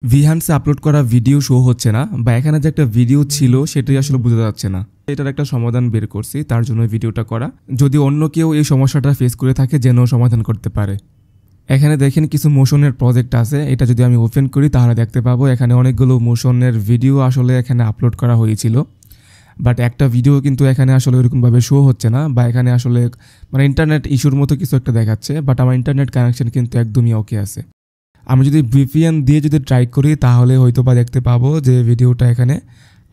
ভিহান্সে upload করা video show হচ্ছে না বা এখানে যে একটা ভিডিও ছিল সেটাই আসলে বোঝা যাচ্ছে না। এটার একটা সমাধান বের করছি, তার জন্য ভিডিওটা করা। যদি অন্য কেউ এই সমস্যাটা ফেস করে থাকে যেন সমাধান করতে পারে। এখানে দেখেন কিছু মোশনের প্রজেক্ট আছে, এটা যদি আমি ওপেন করি তাহলে দেখতে পাবো এখানে অনেকগুলো মোশনের ভিডিও আসলে এখানে আপলোড করা হয়েছিল। বাট একটা ভিডিও কিন্তু এখানে আসলে ওরকমভাবে শো হচ্ছে না, বা এখানে আসলে মানে ইন্টারনেট ইস্যুর মতো কিছু একটা দেখাচ্ছে। বাট আমার ইন্টারনেট কানেকশন কিন্তু একদমই ওকে আছে। আমি যদি ভিপিএন দিয়ে যদি ট্রাই করি তাহলে হয়তো বা দেখতে পাবো যে ভিডিওটা এখানে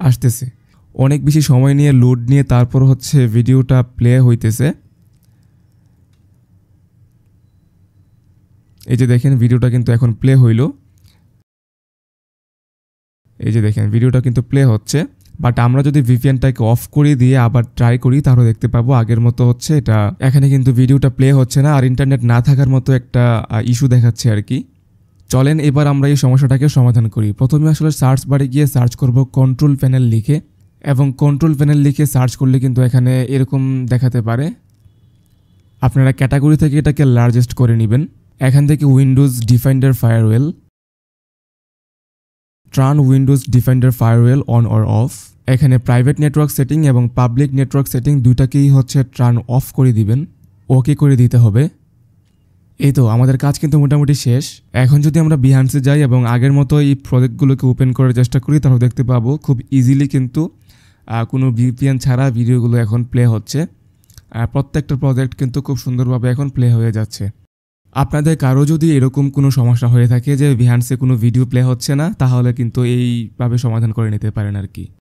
আসতেছে। অনেক বেশি সময় নিয়ে লোড নিয়ে তারপর হচ্ছে ভিডিওটা প্লে হইতেছে। এই যে দেখেন ভিডিওটা কিন্তু এখন প্লে হইল। এই যে দেখেন ভিডিওটা কিন্তু প্লে হচ্ছে। বাট আমরা যদি ভিপিএনটাকে অফ করে দিয়ে আবার ট্রাই করি তাহলে দেখতে পাবো আগের মতো হচ্ছে এটা। এখানে কিন্তু ভিডিওটা প্লে হচ্ছে না, আর ইন্টারনেট না থাকার মতো একটা ইস্যু দেখাচ্ছে আর কি। চলেন এবার আমরা এই সমস্যাটাকে সমাধান করি। প্রথমে আসলে সার্চ বারে গিয়ে সার্চ করব কন্ট্রোল প্যানেল লিখে, এবং কন্ট্রোল প্যানেল লিখে সার্চ করলে কিন্তু এখানে এরকম দেখাতে পারে। আপনারা ক্যাটাগরি থেকে এটাকে লার্জেস্ট করে নেবেন। এখান থেকে Windows defender farewell, turn Windows defender farewell on or of. এখানে প্রাইভেট নেটওয়ার্ক সেটিং এবং পাবলিক নেটওয়ার্ক সেটিং দুইটাকেই হচ্ছে টার্ন অফ করে দিবেন, ওকে করে দিতে হবে। এই তো আমাদের কাজ কিন্তু মোটামুটি শেষ। এখন যদি আমরা বিহান্সে যাই এবং আগের মতো এই প্রজেক্টগুলোকে ওপেন করার চেষ্টা করি তাহলে দেখতে পাবো খুব ইজিলি কিন্তু কোনো ভিপিএন ছাড়া ভিডিওগুলো এখন প্লে হচ্ছে। প্রত্যেকটা প্রজেক্ট কিন্তু খুব সুন্দরভাবে এখন প্লে হয়ে যাচ্ছে। আপনাদের কারো যদি এরকম কোনো সমস্যা হয়ে থাকে যে বিহান্সে কোনো ভিডিও প্লে হচ্ছে না, তাহলে কিন্তু এইভাবে সমাধান করে নিতে পারেন আর কি।